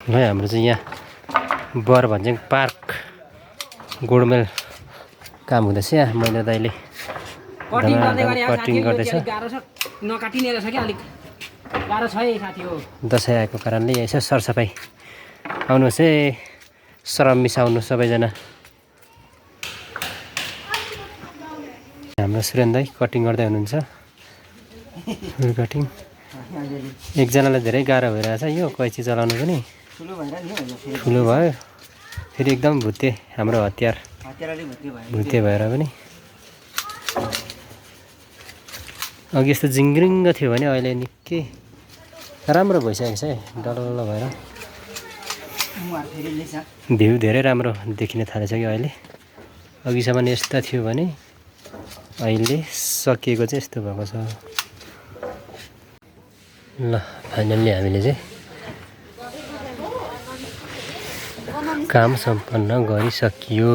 है हाम्रो चाहिँ यहाँ बर भन्छन् पार्क गोडमेल काम हुँदैछ यहाँ मैले त अहिले कटिङ गर्दैछ नकाटिने रहेछ क्या अलिक गाह्रो छ है साथी हो दसैँ आएको कारणले यसो सरसफाइ आउनुहोस् है श्रम मिसाउनु सबैजना हाम्रो सुरेन दाइ कटिङ गर्दै हुनुहुन्छ फुल कटिङ एकजनालाई धेरै गाह्रो भइरहेछ यो कैँची चलाउनु पनि ठुलो भयो फेरि एकदम भुते हाम्रो हतियार भुते भएर पनि अघि यस्तो जिङ्ग्रिङ्ग थियो भने अहिले निकै राम्रो भइसकेको छ है डल्लो भएर भ्यू धेरै राम्रो देखिन थालेछ कि अहिले अघिसम्म यस्ता थियो भने अहिले सकिएको चाहिँ यस्तो भएको छ ल फाइनल्ली हामीले चाहिँ काम सम्पन्न गरिसकियो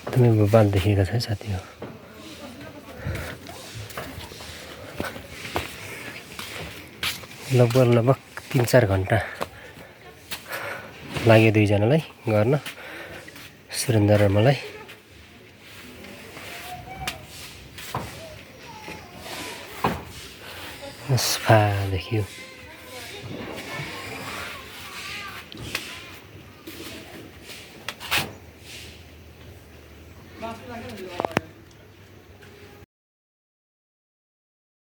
एकदमै भोपाल देखिएको छ साथी हो लगभग 3-4 घन्टा लाग्यो दुईजनालाई गर्न सुरेन्द्र र मलाई सफा देखियो